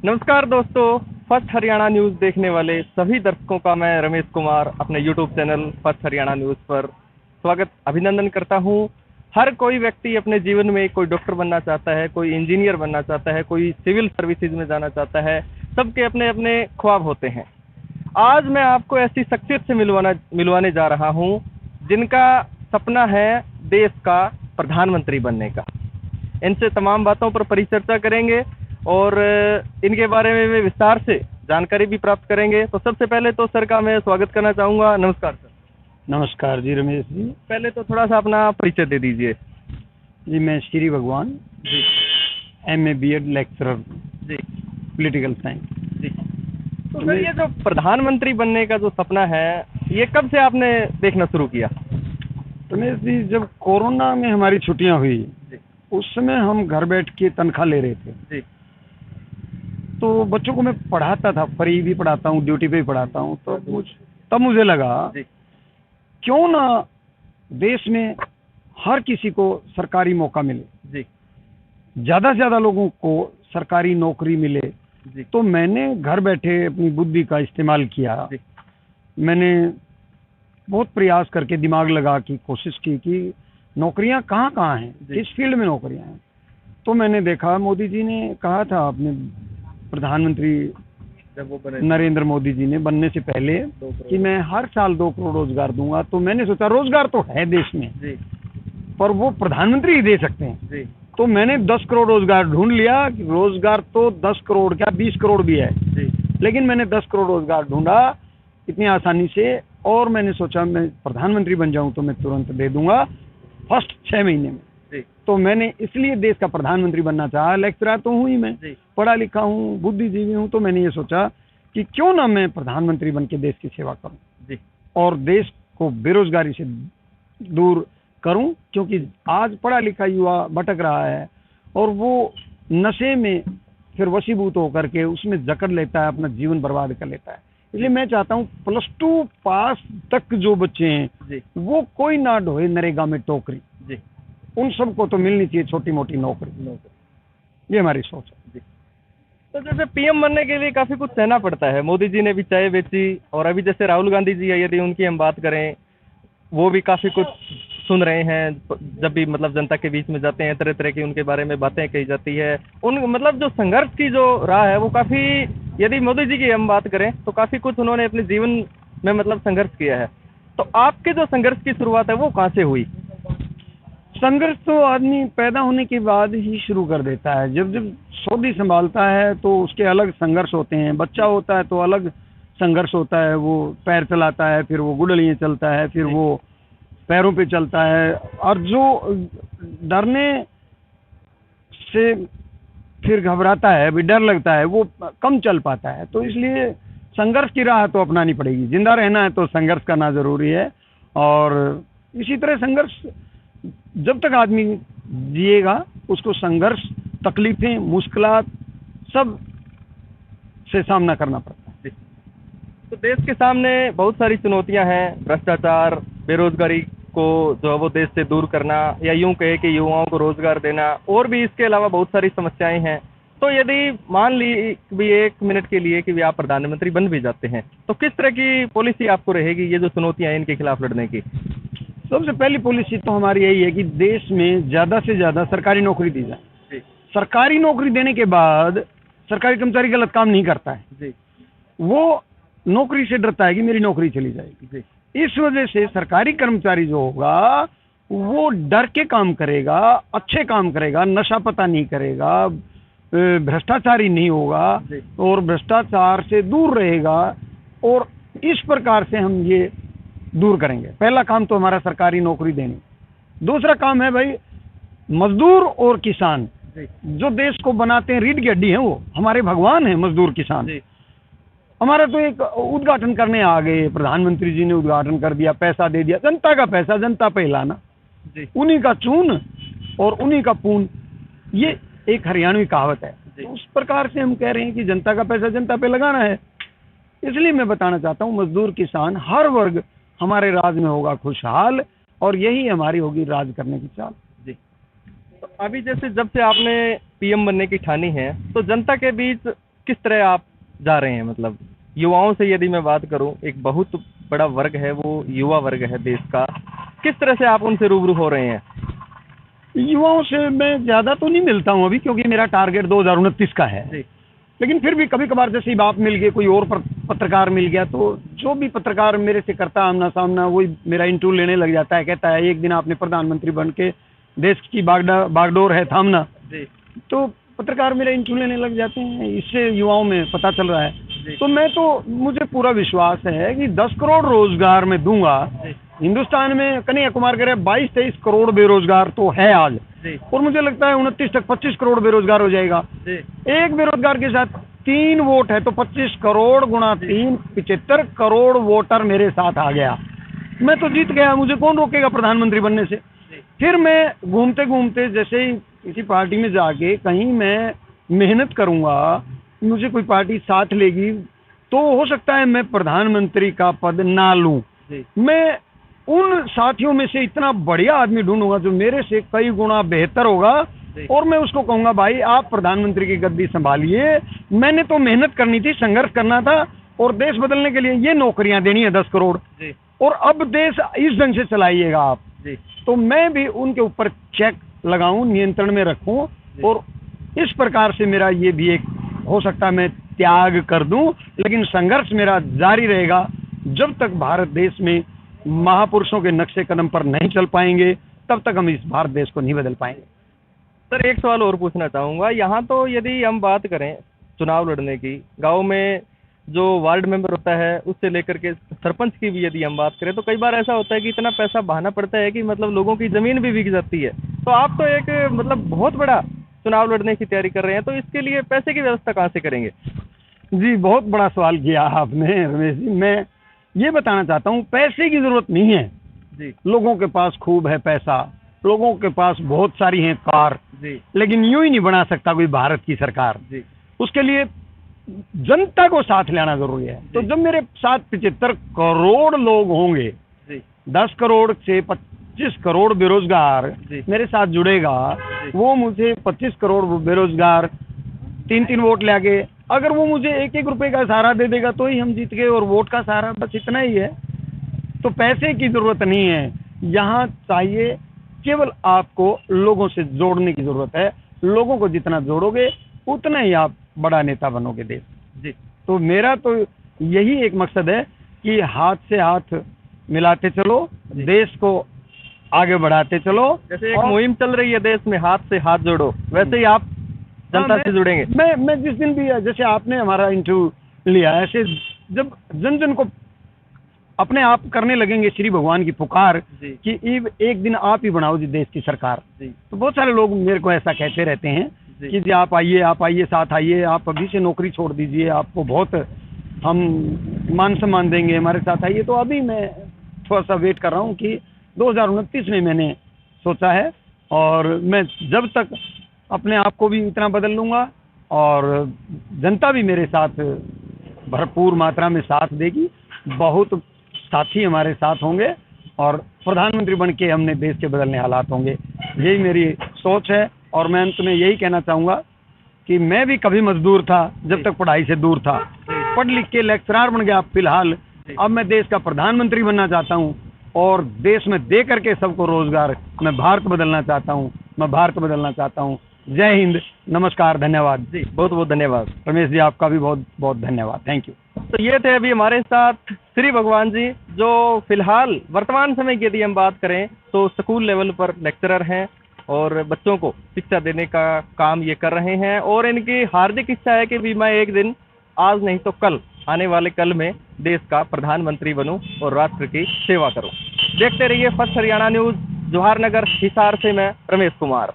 नमस्कार दोस्तों, first Haryana news देखने वाले सभी दर्शकों का मैं रमेश कुमार अपने YouTube channel first Haryana news पर अभिनंदन करता हूं। हर कोई व्यक्ति अपने जीवन में कोई डॉक्टर बनना चाहता है, कोई इंजीनियर बनना चाहता है, कोई सिविल सर्विसेज में जाना चाहता है। सबके अपने अपने ख्वाब होते हैं। आज मैं आपको ऐसी शख्सियत से मिलवाने जा रहा हूं जिनका सपना है देश का प्रधानमंत्री बनने का। इनसे तमाम बातों पर परिचर्चा करेंगे और इनके बारे में विस्तार से जानकारी भी प्राप्त करेंगे। तो सबसे पहले तो सर का मैं स्वागत करना चाहूँगा। नमस्कार सर। नमस्कार जी रमेश जी। पहले तो थोड़ा सा अपना परिचय दे दीजिए। जी मैं श्री भगवान जी MA B.Ed लेक्चरर जी पॉलिटिकल साइंस जी। तो सर ये जो प्रधानमंत्री बनने का जो सपना है, ये कब से आपने देखना शुरू किया? रमेश जी, जब कोरोना में हमारी छुट्टियां हुई जी उस समय हम घर बैठ के तनख्वाह ले रहे थे। जी तो बच्चों को मैं पढ़ाता था, फ्री भी पढ़ाता हूँ, ड्यूटी पे भी पढ़ाता हूँ। तो तब मुझे लगा जी क्यों ना देश में हर किसी को सरकारी मौका मिले, जी ज़्यादा से ज़्यादा लोगों को सरकारी नौकरी मिले। जी तो मैंने घर बैठे अपनी बुद्धि का इस्तेमाल किया। जी मैंने बहुत प्रयास करके दिमाग लगा की कोशिश की कि नौकरियां कहाँ कहाँ हैं, किस फील्ड में नौकरियां हैं। तो मैंने देखा मोदी जी ने कहा था, अपने प्रधानमंत्री जब वो बने नरेंद्र मोदी जी ने बनने से पहले, कि मैं हर साल 2 करोड़ रोजगार दूंगा। तो मैंने सोचा रोजगार तो है देश में, जी पर वो प्रधानमंत्री ही दे सकते हैं। जी तो मैंने 10 करोड़ रोजगार ढूंढ लिया। रोजगार तो 10 करोड़ क्या 20 करोड़ भी है, जी लेकिन मैंने 10 करोड़ रोजगार ढूंढा इतनी आसानी से। और मैंने सोचा मैं प्रधानमंत्री बन जाऊं तो मैं तुरंत दे दूंगा फर्स्ट 6 महीने में। जी तो मैंने इसलिए देश का प्रधानमंत्री बनना चाहा। लेक्चरर तो हूँ ही, मैं जी पढ़ा लिखा हूँ, बुद्धिजीवी हूँ। तो मैंने ये सोचा कि क्यों ना मैं प्रधानमंत्री बन के देश की सेवा करूँ जी और देश को बेरोजगारी से दूर करूं। क्योंकि आज पढ़ा लिखा युवा भटक रहा है और वो नशे में फिर वशीभूत होकर के उसमें जकड़ लेता है, अपना जीवन बर्बाद कर लेता है। इसलिए मैं चाहता हूं +2 पास तक जो बच्चे हैं जी वो कोई ना ढोए नरेगा में टोकरी, जी उन सबको तो मिलनी चाहिए छोटी मोटी नौकरी। ये हमारी सोच है। जी। तो जैसे पीएम बनने के लिए काफी कुछ सहना पड़ता है। मोदी जी ने भी चाय बेची, और अभी जैसे राहुल गांधी जी है, यदि उनकी हम बात करें, वो भी काफी कुछ सुन रहे हैं। जब भी मतलब जनता के बीच में जाते हैं, तरह तरह की उनके बारे में बातें कही जाती है। उन मतलब जो संघर्ष की जो राह है वो काफी, यदि मोदी जी की हम बात करें तो काफी कुछ उन्होंने अपने जीवन में मतलब संघर्ष किया है। तो आपके जो संघर्ष की शुरुआत है वो कहाँ से हुई? संघर्ष तो आदमी पैदा होने के बाद ही शुरू कर देता है। जब जब सौदी संभालता है तो उसके अलग संघर्ष होते हैं। बच्चा होता है तो अलग संघर्ष होता है, वो पैर चलाता है, फिर वो गुडलियाँ चलता है, फिर वो पैरों पे चलता है। और जो डरने से फिर घबराता है, भी डर लगता है, वो कम चल पाता है। तो इसलिए संघर्ष की राह तो अपनानी पड़ेगी। जिंदा रहना है तो संघर्ष करना जरूरी है। और इसी तरह संघर्ष जब तक आदमी जिएगा उसको संघर्ष, तकलीफें, मुश्किलात सब से सामना करना पड़ता है। तो देश के सामने बहुत सारी चुनौतियां हैं। भ्रष्टाचार, बेरोजगारी को जो है वो देश से दूर करना, या यूं कहे कि युवाओं को रोजगार देना, और भी इसके अलावा बहुत सारी समस्याएं हैं। तो यदि मान ली भी 1 मिनट के लिए कि आप प्रधानमंत्री बन भी जाते हैं, तो किस तरह की पॉलिसी आपको रहेगी ये जो चुनौतियां हैं इनके खिलाफ लड़ने की? सबसे पहली पॉलिसी तो हमारी यही है कि देश में ज़्यादा से ज़्यादा सरकारी नौकरी दी जाए। जी सरकारी नौकरी देने के बाद सरकारी कर्मचारी गलत काम नहीं करता है, जी वो नौकरी से डरता है कि मेरी नौकरी चली जाएगी। जी इस वजह से सरकारी कर्मचारी जो होगा वो डर के काम करेगा, अच्छे काम करेगा, नशा पता नहीं करेगा, भ्रष्टाचारी नहीं होगा जी और भ्रष्टाचार से दूर रहेगा। और इस प्रकार से हम ये दूर करेंगे। पहला काम तो हमारा सरकारी नौकरी देनी। दूसरा काम है भाई मजदूर और किसान, जी जो देश को बनाते हैं, रीढ़ की हड्डी है, वो हमारे भगवान है मजदूर किसान। जी हमारा तो एक उद्घाटन करने आ गए, प्रधानमंत्री जी ने उद्घाटन कर दिया, पैसा दे दिया। जनता का पैसा जनता पे हिलाना, जी उन्हीं का चून और उन्हीं का पून, ये एक हरियाणवी कहावत है। तो उस प्रकार से हम कह रहे हैं कि जनता का पैसा जनता पे लगाना है। इसलिए मैं बताना चाहता हूँ मजदूर किसान हर वर्ग हमारे राज में होगा खुशहाल, और यही हमारी होगी राज करने की चाल। जी। तो अभी जैसे जब से आपने पीएम बनने की ठानी है, तो जनता के बीच किस तरह आप जा रहे हैं? मतलब युवाओं से यदि मैं बात करूं, एक बहुत बड़ा वर्ग है, वो युवा वर्ग है देश का, किस तरह से आप उनसे रूबरू हो रहे हैं? युवाओं से मैं ज़्यादा तो नहीं मिलता हूँ अभी, क्योंकि मेरा टारगेट 2029 का है। जी लेकिन फिर भी कभी कभार जैसे ही आप मिल गए, कोई और पत्रकार मिल गया, तो जो भी पत्रकार मेरे से करता आमना सामना, वही मेरा इंटरव्यू लेने लग जाता है। कहता है एक दिन आपने प्रधानमंत्री बन के देश की बागडोर है थामना। जी तो पत्रकार मेरा इंटरव्यू लेने लग जाते हैं, इससे युवाओं में पता चल रहा है। तो मुझे पूरा विश्वास है कि 10 करोड़ रोजगार मैं दूंगा। हिंदुस्तान में कन्हैया कुमार कह रहे 22-23 करोड़ बेरोजगार तो है आज, और मुझे लगता है 29 तक 25 करोड़ बेरोजगार हो जाएगा। एक बेरोजगार के साथ 3 वोट है, तो 25 करोड़ गुणा 3 75 करोड़ वोटर मेरे साथ आ गया। मैं तो जीत गया, मुझे कौन रोकेगा प्रधानमंत्री बनने से। फिर मैं घूमते घूमते जैसे ही किसी पार्टी में जाके कहीं मैं मेहनत करूंगा, मुझे कोई पार्टी साथ लेगी, तो हो सकता है मैं प्रधानमंत्री का पद ना लूं। मैं उन साथियों में से इतना बढ़िया आदमी ढूंढूंगा जो मेरे से कई गुना बेहतर होगा, और मैं उसको कहूंगा भाई आप प्रधानमंत्री की गद्दी संभालिए, मैंने तो मेहनत करनी थी, संघर्ष करना था, और देश बदलने के लिए ये नौकरियां देनी है 10 करोड़, और अब देश इस ढंग से चलाइएगा आप। तो मैं भी उनके ऊपर चेक लगाऊं, नियंत्रण में रखूं, और इस प्रकार से मेरा ये भी एक हो सकता है मैं त्याग कर दूं, लेकिन संघर्ष मेरा जारी रहेगा जब तक भारत देश में महापुरुषों के नक्शे कदम पर नहीं चल पाएंगे, तब तक हम इस भारत देश को नहीं बदल पाएंगे। सर एक सवाल और पूछना चाहूँगा, यहाँ तो यदि हम बात करें चुनाव लड़ने की, गांव में जो वार्ड मेंबर होता है उससे लेकर के सरपंच की भी यदि हम बात करें, तो कई बार ऐसा होता है कि इतना पैसा बहाना पड़ता है कि मतलब लोगों की ज़मीन भी बिक जाती है। तो आप तो एक मतलब बहुत बड़ा चुनाव लड़ने की तैयारी कर रहे हैं, तो इसके लिए पैसे की व्यवस्था कहाँ से करेंगे? जी, बहुत बड़ा सवाल किया आपने रमेश जी। मैं ये बताना चाहता हूँ, पैसे की जरूरत नहीं है जी। लोगों के पास खूब है पैसा, लोगों के पास बहुत सारी हैं कार जी, लेकिन यूं ही नहीं बना सकता कोई भारत की सरकार जी। उसके लिए जनता को साथ लेना जरूरी है। तो जब मेरे साथ 75 करोड़ लोग होंगे, 10 करोड़ से 25 करोड़ बेरोजगार मेरे साथ जुड़ेगा, वो मुझे 25 करोड़ बेरोजगार 3-3 वोट ले आगे, अगर वो मुझे 1-1 रुपए का सहारा दे देगा तो ही हम जीत गए, और वोट का सहारा बस इतना ही है। तो पैसे की जरूरत नहीं है, यहाँ चाहिए केवल आपको लोगों से जोड़ने की जरूरत है। लोगों को जितना जोड़ोगे उतना ही आप बड़ा नेता बनोगे देश जी। तो मेरा तो यही एक मकसद है कि हाथ से हाथ मिलाते चलो, देश को आगे बढ़ाते चलो। जैसे एक मुहिम चल रही है देश में, हाथ से हाथ जोड़ो, वैसे ही आप जनता से जुड़ेंगे। मैं जिस दिन भी, जैसे आपने हमारा इंटरव्यू लिया, ऐसे जब जन जन को अपने आप करने लगेंगे श्री भगवान की पुकार कि एक दिन आप ही बनाओ जी देश की सरकार, तो बहुत सारे लोग मेरे को ऐसा कहते रहते हैं कि जी आप आइए साथ आइए, आप अभी से नौकरी छोड़ दीजिए, आपको बहुत हम मान सम्मान देंगे, हमारे साथ आइए। तो अभी मैं थोड़ा सा वेट कर रहा हूँ कि 2029 में मैंने सोचा है, और मैं जब तक अपने आप को भी इतना बदल लूँगा और जनता भी मेरे साथ भरपूर मात्रा में साथ देगी, बहुत साथी हमारे साथ होंगे, और प्रधानमंत्री बन के हमने देश के बदलने हालात होंगे। यही मेरी सोच है। और मैं अंत में यही कहना चाहूँगा कि मैं भी कभी मजदूर था जब तक पढ़ाई से दूर था, पढ़ लिख के लेक्चरार बन गया। फिलहाल अब मैं देश का प्रधानमंत्री बनना चाहता हूँ, और देश में दे करके सबको रोजगार, मैं भारत बदलना चाहता हूँ। जय हिंद, नमस्कार, धन्यवाद जी। बहुत बहुत धन्यवाद रमेश जी, आपका भी बहुत बहुत धन्यवाद, थैंक यू। तो ये थे अभी हमारे साथ श्री भगवान जी, जो फिलहाल वर्तमान समय की यदि हम बात करें तो स्कूल लेवल पर लेक्चरर हैं, और बच्चों को शिक्षा देने का काम ये कर रहे हैं। और इनकी हार्दिक इच्छा है कि भी मैं एक दिन, आज नहीं तो कल, आने वाले कल में देश का प्रधानमंत्री बनूं और राष्ट्र की सेवा करूं। देखते रहिए फर्स्ट हरियाणा न्यूज़। जोहार नगर, हिसार से मैं रमेश कुमार।